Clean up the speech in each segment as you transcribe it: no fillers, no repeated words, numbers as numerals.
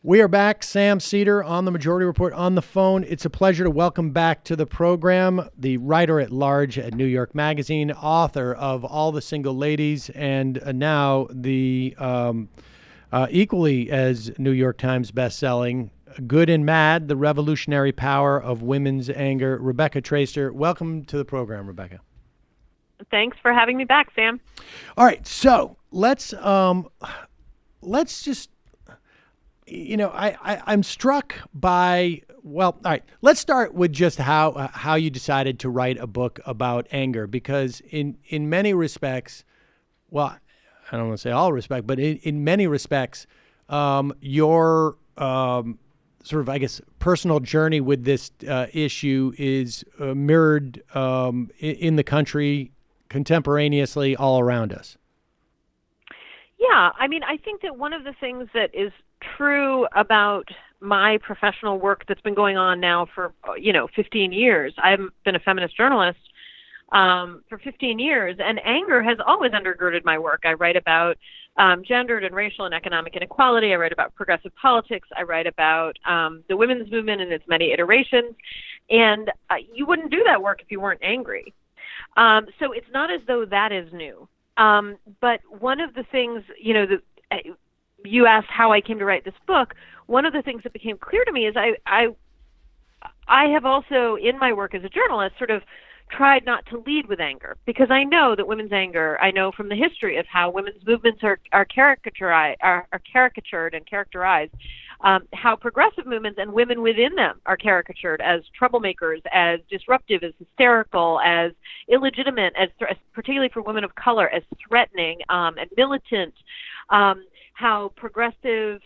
We are back. Sam Seder on the Majority Report on the phone. It's a pleasure to welcome back to the program the writer at large at New York Magazine, author of All the Single Ladies, and now the equally as New York Times bestselling Good and Mad, The Revolutionary Power of Women's Anger. Rebecca Traister, welcome to the program, Rebecca. Thanks for having me back, Sam. All right, so let's just, I'm struck by, all right, let's start with just how you decided to write a book about anger, because in many respects, well, I don't want to say all respect, but in many respects, your sort of, I guess, personal journey with this issue is mirrored in the country contemporaneously all around us. Yeah, I mean, I think that one of the things that is true about my professional work that's been going on now for, 15 years. I've been a feminist journalist for 15 years, and anger has always undergirded my work. I write about gendered and racial and economic inequality. I write about progressive politics. I write about the women's movement and its many iterations. And you wouldn't do that work if you weren't angry. So it's not as though that is new. But one of the things, you asked how I came to write this book. One of the things that became clear to me is I have also, in my work as a journalist, sort of tried not to lead with anger, because I know that women's anger, I know from the history of how women's movements are caricatured and characterized, how progressive movements and women within them are caricatured as troublemakers, as disruptive, as hysterical, as illegitimate, as particularly for women of color, as threatening and militant. How progressive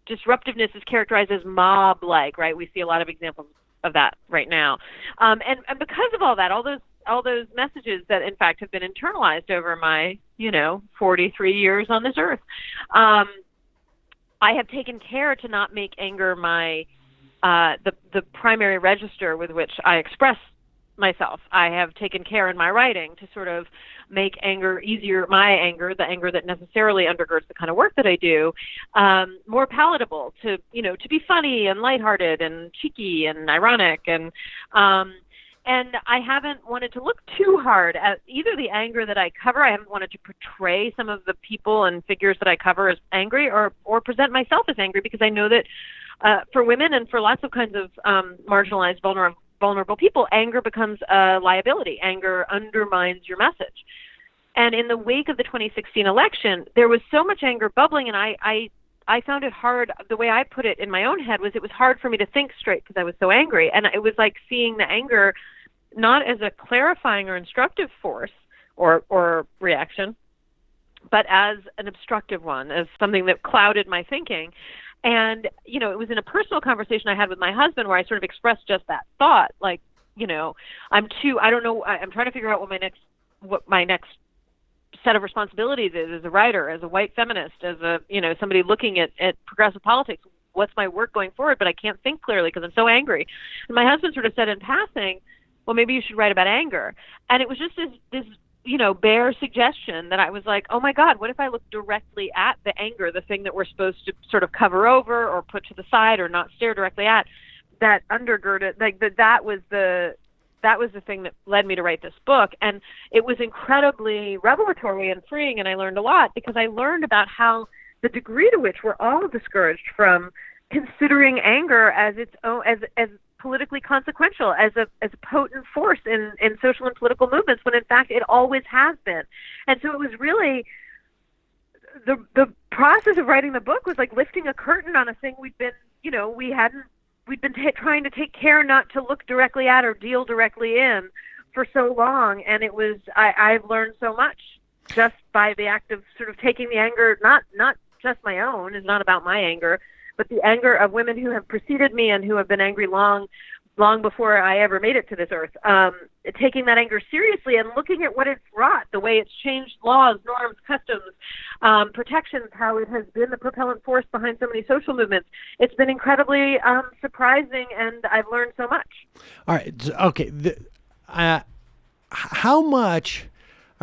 disruptiveness is characterized as mob-like, right? We see a lot of examples of that right now. And because of all that, all those messages that in fact have been internalized over my, 43 years on this earth, I have taken care to not make anger my, the primary register with which I express myself. I have taken care in my writing to sort of make anger easier, my anger, the anger that necessarily undergirds the kind of work that I do, more palatable, to be funny and lighthearted and cheeky and ironic. And I haven't wanted to look too hard at either the anger that I cover. I haven't wanted to portray some of the people and figures that I cover as angry, or present myself as angry, because I know that for women and for lots of kinds of marginalized, vulnerable people, anger becomes a liability. Anger undermines your message. And in the wake of the 2016 election, there was so much anger bubbling, and I found it hard. The way I put it in my own head was, it was hard for me to think straight because I was so angry. And it was like seeing the anger not as a clarifying or instructive force or reaction, but as an obstructive one, as something that clouded my thinking. And, it was in a personal conversation I had with my husband where I sort of expressed just that thought, like, I'm trying to figure out what my next set of responsibilities is as a writer, as a white feminist, as a, somebody looking at progressive politics. What's my work going forward? But I can't think clearly because I'm so angry. And my husband sort of said in passing, well, maybe you should write about anger. And it was just this bare suggestion that I was like, oh my God, what if I look directly at the anger, the thing that we're supposed to sort of cover over or put to the side or not stare directly at, that undergirded, like that was the thing that led me to write this book. And it was incredibly revelatory and freeing, and I learned a lot, because I learned about how the degree to which we're all discouraged from considering anger as its own, as politically consequential, as a potent force in social and political movements, when in fact it always has been. And so it was really the process of writing the book was like lifting a curtain on a thing we'd been trying to take care not to look directly at or deal directly in for so long. And it was I've learned so much just by the act of sort of taking the anger, not just my own, it's not about my anger, but the anger of women who have preceded me and who have been angry long before I ever made it to this earth, taking that anger seriously and looking at what it's wrought, the way it's changed laws, norms, customs, protections, how it has been the propellant force behind so many social movements. It's been incredibly surprising, and I've learned so much. All right. Okay. How much...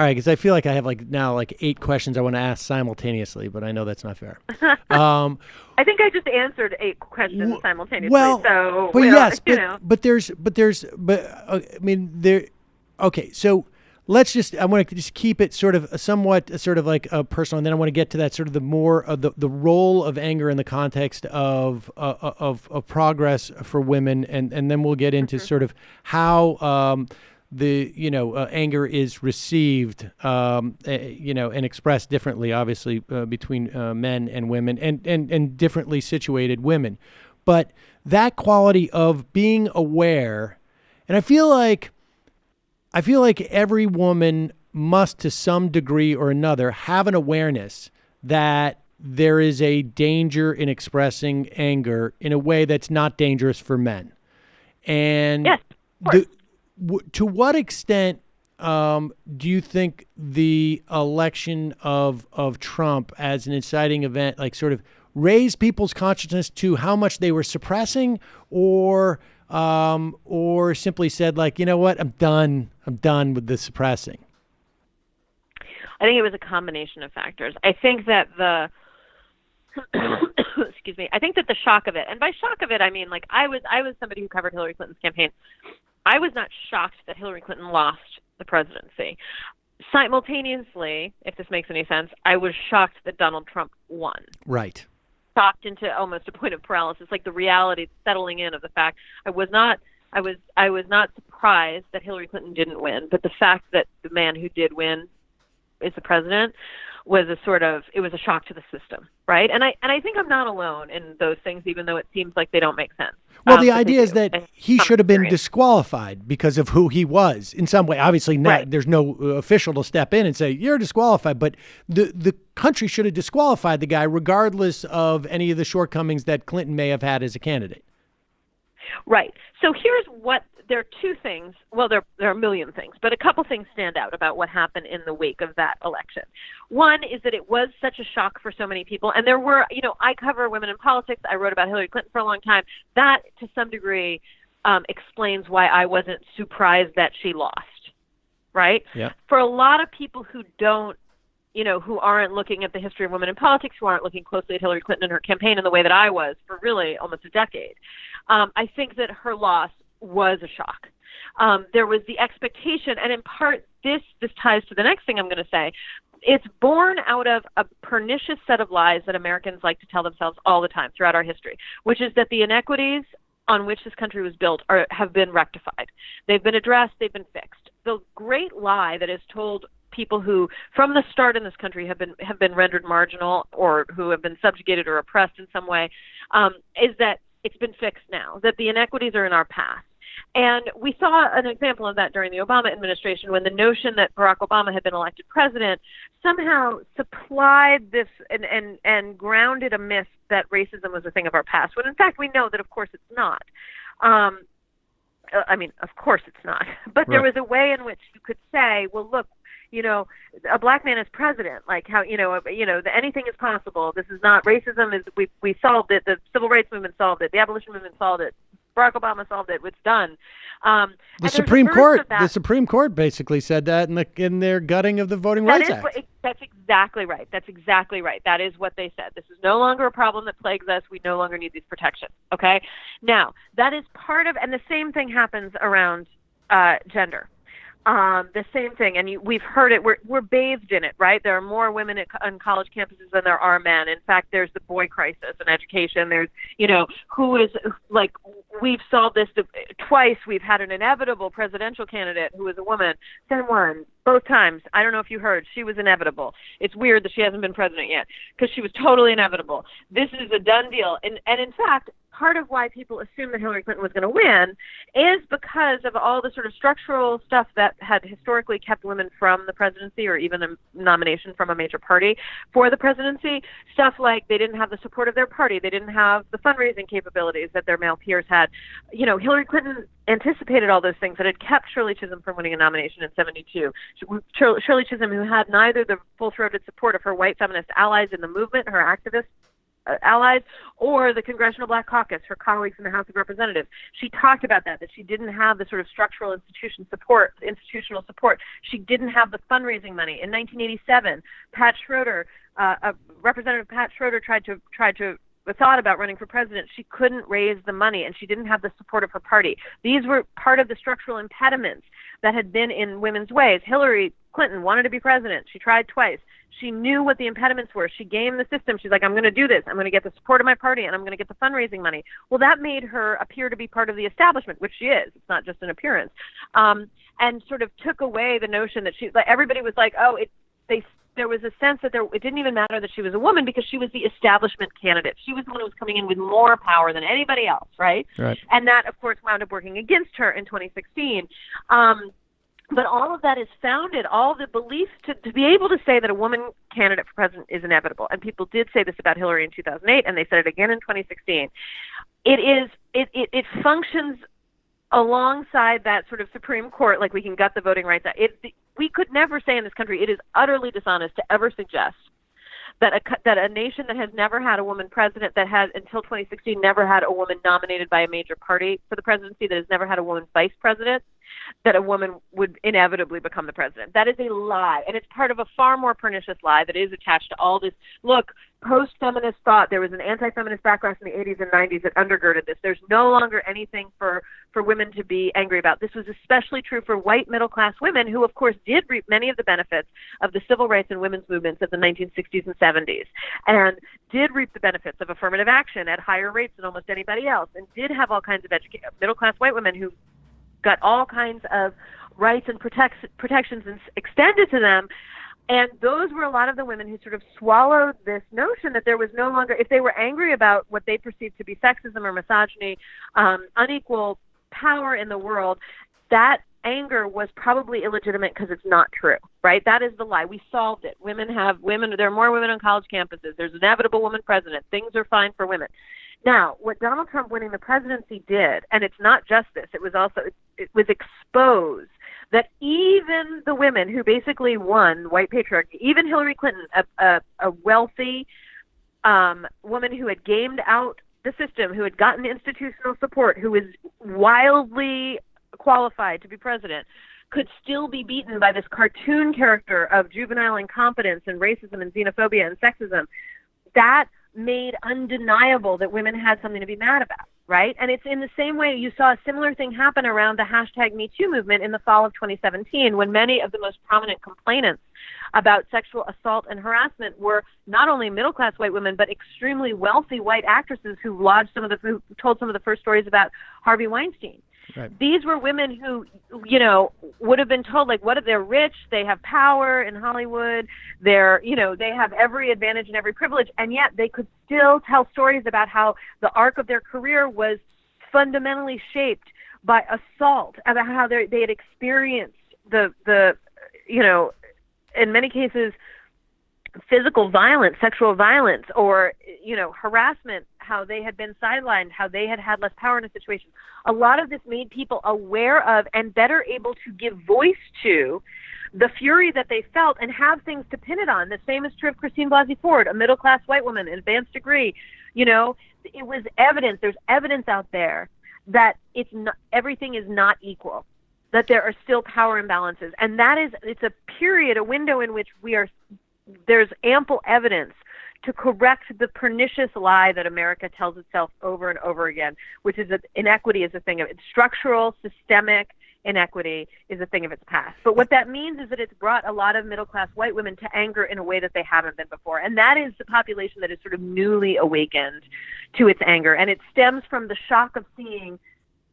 All right, because I feel like I have now 8 questions I want to ask simultaneously, but I know that's not fair. I think I just answered 8 questions simultaneously. Well, so but yes, but I mean there. Okay, so I want to just keep it sort of like a personal, and then I want to get to that sort of the more of the role of anger in the context of progress for women, and then we'll get into sort of how anger is received, and expressed differently, obviously, between men and women, and differently situated women. But that quality of being aware, and I feel like every woman must, to some degree or another, have an awareness that there is a danger in expressing anger in a way that's not dangerous for men. And yes, of course. To what extent do you think the election of Trump as an inciting event, sort of raised people's consciousness to how much they were suppressing, or simply said, you know what, I'm done with the suppressing? I think it was a combination of factors. I think that excuse me. I think that the shock of it, and by shock of it, I mean I was somebody who covered Hillary Clinton's campaign. I was not shocked that Hillary Clinton lost the presidency. Simultaneously, if this makes any sense, I was shocked that Donald Trump won. Right. Shocked into almost a point of paralysis, like the reality settling in of the fact I was not surprised that Hillary Clinton didn't win, but the fact that the man who did win is the president was it was a shock to the system, right? And I think I'm not alone in those things, even though it seems like they don't make sense. Well, the idea is that he should have been disqualified because of who he was in some way. Obviously, there's no official to step in and say, you're disqualified, but the country should have disqualified the guy regardless of any of the shortcomings that Clinton may have had as a candidate. Right. So there are 2 things. Well, there are a million things, but a couple things stand out about what happened in the wake of that election. One is that it was such a shock for so many people. And there were, I cover women in politics. I wrote about Hillary Clinton for a long time. That, to some degree, explains why I wasn't surprised that she lost, right? Yeah. For a lot of people who don't, who aren't looking at the history of women in politics, who aren't looking closely at Hillary Clinton and her campaign in the way that I was for really almost a decade, I think that her loss was a shock. There was the expectation, and in part, this ties to the next thing I'm going to say. It's born out of a pernicious set of lies that Americans like to tell themselves all the time throughout our history, which is that the inequities on which this country was built have been rectified. They've been addressed. They've been fixed. The great lie that is told people who, from the start in this country, have been rendered marginal or who have been subjugated or oppressed in some way, is that it's been fixed now, that the inequities are in our past. And we saw an example of that during the Obama administration, when the notion that Barack Obama had been elected president somehow supplied this and grounded a myth that racism was a thing of our past, when in fact we know that of course it's not. I mean, of course it's not. But there was a way in which you could say, well, look, a black man is president, like how, anything is possible. This is not racism. We solved it. The civil rights movement solved it. The abolition movement solved it. Barack Obama solved it. It's done. The Supreme Court basically said that in their gutting of the Voting Rights Act. That's exactly right. That is what they said. This is no longer a problem that plagues us. We no longer need these protections. Okay. Now that is part of, and the same thing happens around gender. The same thing, and we've heard it. We're bathed in it, right? There are more women on college campuses than there are men. In fact, there's the boy crisis in education. There's, who is like, we've solved this twice. We've had an inevitable presidential candidate who was a woman, then won both times. I don't know if you heard, she was inevitable. It's weird that she hasn't been president yet because she was totally inevitable. This is a done deal, and in fact, part of why people assumed that Hillary Clinton was going to win is because of all the sort of structural stuff that had historically kept women from the presidency or even a nomination from a major party for the presidency. Stuff like they didn't have the support of their party. They didn't have the fundraising capabilities that their male peers had. Hillary Clinton anticipated all those things that had kept Shirley Chisholm from winning a nomination in 1972. Shirley Chisholm, who had neither the full-throated support of her white feminist allies in the movement, her activists, allies, or the Congressional Black Caucus, her colleagues in the House of Representatives. She talked about that she didn't have the sort of structural institutional support. She didn't have the fundraising money. In 1987, Pat Schroeder, Representative Pat Schroeder tried to thought about running for president. She couldn't raise the money, and she didn't have the support of her party. These were part of the structural impediments that had been in women's ways. Hillary Clinton wanted to be president. She tried twice. She knew what the impediments were. She gamed the system. She's like, I'm going to do this. I'm going to get the support of my party, and I'm going to get the fundraising money. Well, that made her appear to be part of the establishment, which she is. It's not just an appearance. And sort of took away the notion that everybody was like, there was a sense that it didn't even matter that she was a woman because she was the establishment candidate. She was the one who was coming in with more power than anybody else, right? And that, of course, wound up working against her in 2016. But all of that is founded, all the beliefs to be able to say that a woman candidate for president is inevitable. And people did say this about Hillary in 2008, and they said it again in 2016. It functions alongside that sort of Supreme Court, like we can gut the voting rights out. We could never say in this country, it is utterly dishonest to ever suggest that a nation that has never had a woman president, that has until 2016 never had a woman nominated by a major party for the presidency, that has never had a woman vice president, that a woman would inevitably become the president. That is a lie, and it's part of a far more pernicious lie that is attached to all this. Look, post-feminist thought, there was an anti-feminist backlash in the 80s and 90s that undergirded this. There's no longer anything for women to be angry about. This was especially true for white middle-class women who, of course, did reap many of the benefits of the civil rights and women's movements of the 1960s and 70s, and did reap the benefits of affirmative action at higher rates than almost anybody else, and did have all kinds of middle-class white women who got all kinds of rights and protections extended to them. And those were a lot of the women who sort of swallowed this notion that there was no longer, if they were angry about what they perceived to be sexism or misogyny, unequal power in the world, that anger was probably illegitimate because it's not true, right? That is the lie. We solved it. There are more women on college campuses. There's an inevitable woman president. Things are fine for women. Now, what Donald Trump winning the presidency did, and it's not just this, it was exposed that even the women who basically won white patriarchy, even Hillary Clinton, a wealthy woman who had gamed out the system, who had gotten institutional support, who was wildly qualified to be president, could still be beaten by this cartoon character of juvenile incompetence and racism and xenophobia and sexism. That made undeniable that women had something to be mad about, right? And it's in the same way you saw a similar thing happen around the hashtag Me Too movement in the fall of 2017, when many of the most prominent complainants about sexual assault and harassment were not only middle-class white women, but extremely wealthy white actresses who told some of the first stories about Harvey Weinstein. Right. These were women who, would have been told, like, they're rich, they have power in Hollywood, they have every advantage and every privilege, and yet they could still tell stories about how the arc of their career was fundamentally shaped by assault, about how they had experienced the in many cases, physical violence, sexual violence, or, harassment, how they had been sidelined, how they had less power in a situation. A lot of this made people aware of and better able to give voice to the fury that they felt and have things to pin it on. The same is true of Christine Blasey Ford, a middle-class white woman, an advanced degree. It was evidence. There's evidence out there that everything is not equal, that there are still power imbalances. And it's a window in which there's ample evidence to correct the pernicious lie that America tells itself over and over again, which is that inequity is a thing of structural, systemic inequity is a thing of its past. But what that means is that it's brought a lot of middle-class white women to anger in a way that they haven't been before. And that is the population that is sort of newly awakened to its anger. And it stems from the shock of seeing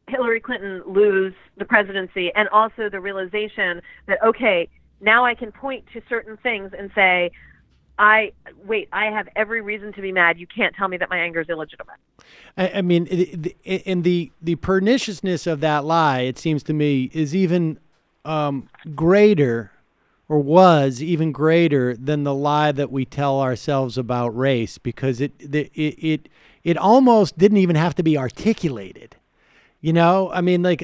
Hillary Clinton lose the presidency, and also the realization that, okay, now I can point to certain things and say, I have every reason to be mad. You can't tell me that my anger is illegitimate. I mean, the perniciousness of that lie, it seems to me, is even greater, or was even greater than the lie that we tell ourselves about race, because it almost didn't even have to be articulated. You know, I mean, like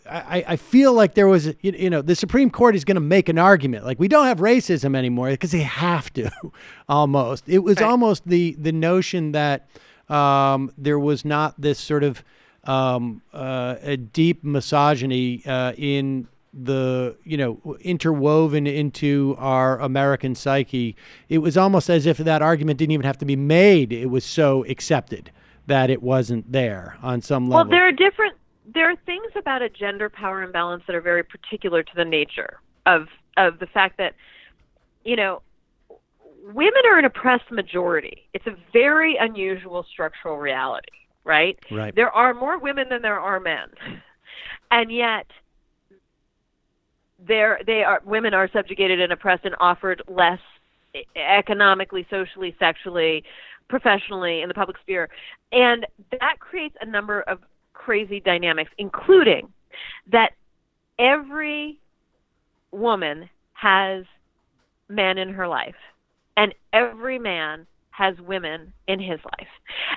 I feel like there was, the Supreme Court is going to make an argument. Like, we don't have racism anymore because they have to, almost. It was Right. almost the notion that there was not this sort of a deep misogyny in the, interwoven into our American psyche. It was almost as if that argument didn't even have to be made. It was so accepted that it wasn't there on some Well, level. there are things about a gender power imbalance that are very particular to the nature of the fact that, women are an oppressed majority. It's a very unusual structural reality, right? Right. There are more women than there are men. And yet women are subjugated and oppressed and offered less economically, socially, sexually, professionally, in the public sphere. And that creates a number of crazy dynamics, including that every woman has men in her life, and every man has women in his life.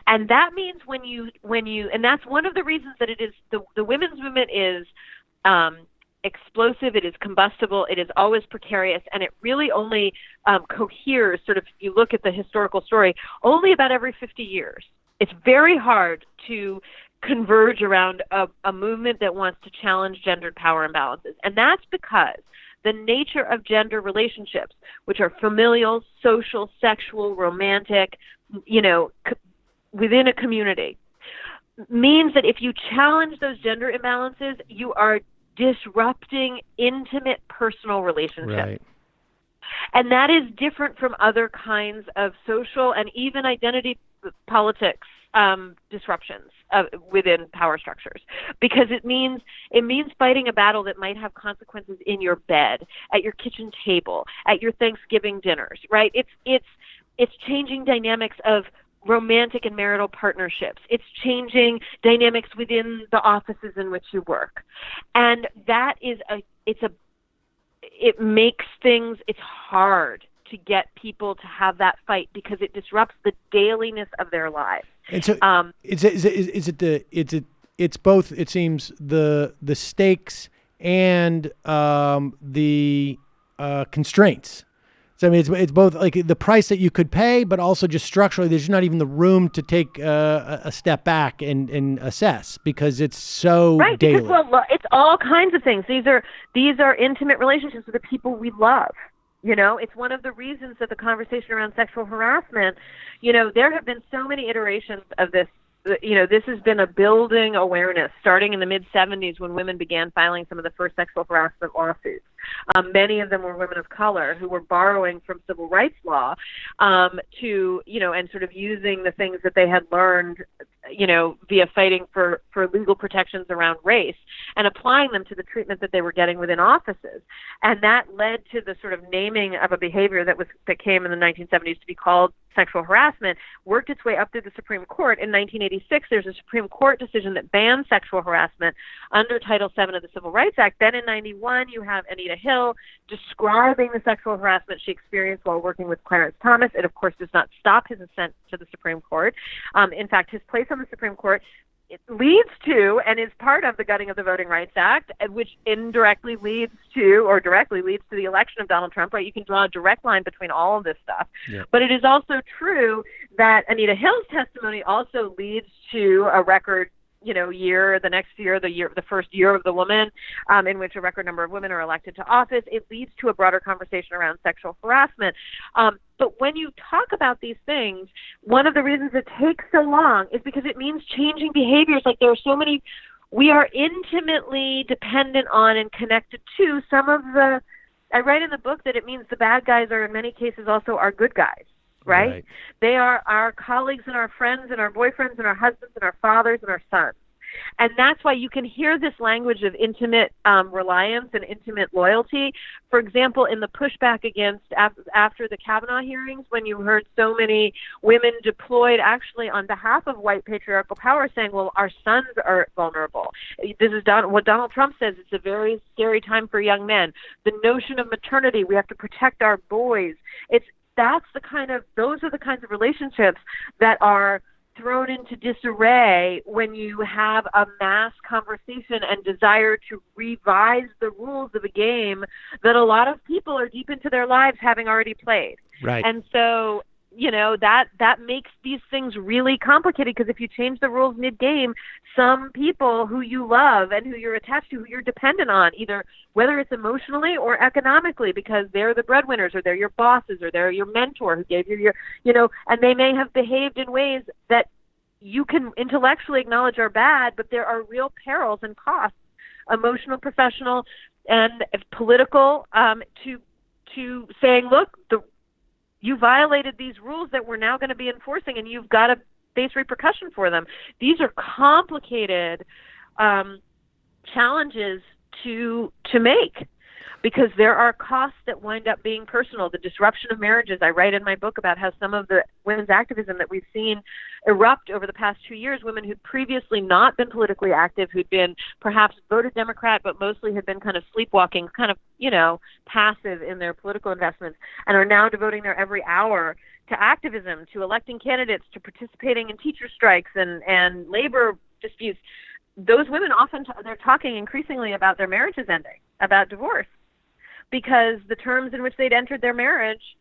And that means when you and that's one of the reasons that it is the women's movement is explosive, it is combustible, it is always precarious, and it really only coheres, sort of, if you look at the historical story, only about every 50 years. It's very hard to converge around a movement that wants to challenge gendered power imbalances. And that's because the nature of gender relationships, which are familial, social, sexual, romantic, within a community, means that if you challenge those gender imbalances, you are disrupting intimate personal relationships. Right. And that is different from other kinds of social and even identity politics disruptions within power structures, because it means fighting a battle that might have consequences in your bed, at your kitchen table, at your Thanksgiving dinners, right? It's changing dynamics of romantic and marital partnerships. It's changing dynamics within the offices in which you work. And that is it makes things, it's hard to get people to have that fight because it disrupts the dailiness of their lives. And so, it's both. It seems the stakes and the constraints. So I mean, it's both like the price that you could pay, but also just structurally, there's not even the room to take a step back and assess because it's so right. daily. Because it's all kinds of things. These are intimate relationships with the people we love. It's one of the reasons that the conversation around sexual harassment, there have been so many iterations of this. This has been a building awareness starting in the mid-'70s when women began filing some of the first sexual harassment lawsuits. Many of them were women of color who were borrowing from civil rights law to, and sort of using the things that they had learned, via fighting for legal protections around race and applying them to the treatment that they were getting within offices. And that led to the sort of naming of a behavior that came in the 1970s to be called sexual harassment, worked its way up through the Supreme Court. In 1986, there's a Supreme Court decision that bans sexual harassment under Title VII of the Civil Rights Act. Then in 91, you have Anita Hill describing the sexual harassment she experienced while working with Clarence Thomas. It, of course, does not stop his ascent to the Supreme Court. In fact, his place on the Supreme Court, it leads to and is part of the gutting of the Voting Rights Act, which indirectly leads to or directly leads to the election of Donald Trump, right? You can draw a direct line between all of this stuff. Yeah. But it is also true that Anita Hill's testimony also leads to a record year, the next year, the first year of the woman, in which a record number of women are elected to office. It leads to a broader conversation around sexual harassment. But when you talk about these things, one of the reasons it takes so long is because it means changing behaviors. Like there are so many, we are intimately dependent on and connected to some of the, I write in the book that it means the bad guys are in many cases also our good guys. Right? They are our colleagues and our friends and our boyfriends and our husbands and our fathers and our sons. And that's why you can hear this language of intimate reliance and intimate loyalty. For example, in the pushback against after the Kavanaugh hearings, when you heard so many women deployed actually on behalf of white patriarchal power saying, well, our sons are vulnerable. This is what Donald Trump says. It's a very scary time for young men. The notion of maternity, we have to protect our boys. Those are the kinds of relationships that are thrown into disarray when you have a mass conversation and desire to revise the rules of a game that a lot of people are deep into their lives having already played. Right. And so, that makes these things really complicated, because if you change the rules mid-game, some people who you love and who you're attached to, who you're dependent on, either whether it's emotionally or economically, because they're the breadwinners or they're your bosses or they're your mentor who gave you and they may have behaved in ways that you can intellectually acknowledge are bad, but there are real perils and costs, emotional, professional, and political, to saying, look, you violated these rules that we're now going to be enforcing, and you've got to face repercussion for them. These are complicated challenges to make, because there are costs that wind up being personal. The disruption of marriages. I write in my book about how some of the women's activism that we've seen erupt over the past 2 years, women who'd previously not been politically active, who'd been perhaps voted Democrat, but mostly had been kind of sleepwalking, kind of, passive in their political investments, and are now devoting their every hour to activism, to electing candidates, to participating in teacher strikes and labor disputes. Those women often, they're talking increasingly about their marriages ending, about divorce, because the terms in which they'd entered their marriage,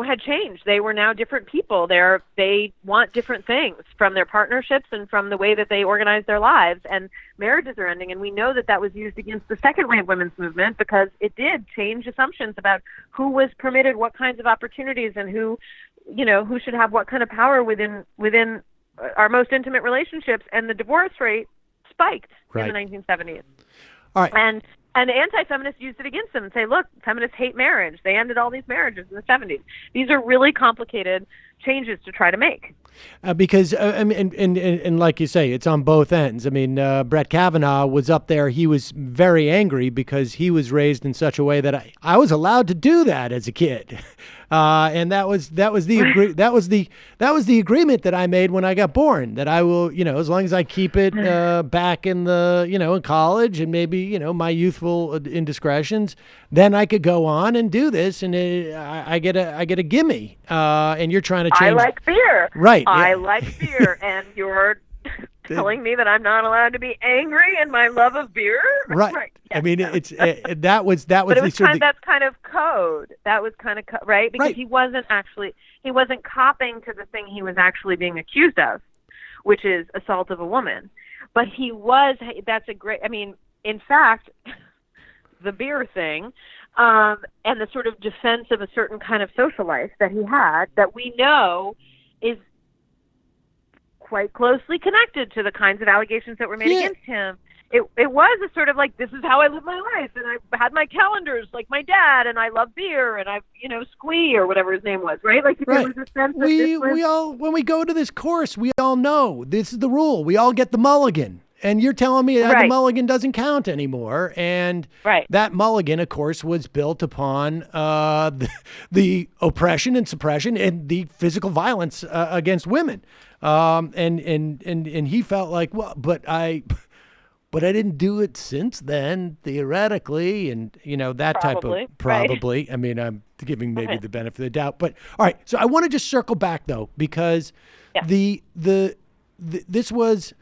had changed. They were now different people. They want different things from their partnerships and from the way that they organize their lives, and marriages are ending. And we know that was used against the second wave women's movement, because it did change assumptions about who was permitted what kinds of opportunities and who should have what kind of power within our most intimate relationships. And the divorce rate spiked in the 1970s. All right. And anti-feminists used it against them and say, look, feminists hate marriage. They ended all these marriages in the 70s. These are really complicated changes to try to make. Because, and like you say, it's on both ends. I mean, Brett Kavanaugh was up there. He was very angry because he was raised in such a way that I was allowed to do that as a kid. And that was the agreement that I made when I got born, that I will, as long as I keep it back in the, in college and maybe, my youthful indiscretions, then I could go on and do this, and I get a gimme. And you're trying to change. I like beer. Right. I like beer, and you're telling me that I'm not allowed to be angry in my love of beer? Right. Yes. I mean, it's that was but it was the that's kind of code. That was kind of right, because he wasn't copying to the thing he was actually being accused of, which is assault of a woman. But he was. That's a great. I mean, in fact, the beer thing. And the sort of defense of a certain kind of social life that he had, that we know is quite closely connected to the kinds of allegations that were made against him. It was a sort of like, this is how I live my life, and I had my calendars like my dad, and I love beer, and I Squee or whatever his name was, right? Like there was a sense that we all, when we go to this course, we all know this is the rule. We all get the mulligan. And you're telling me that the mulligan doesn't count anymore. And that mulligan, of course, was built upon the oppression and suppression and the physical violence against women. And he felt like, well, but I didn't do it since then, theoretically, and that type of probably. Right. I mean, I'm giving maybe the benefit of the doubt, but all right. So I want to just circle back though, because this was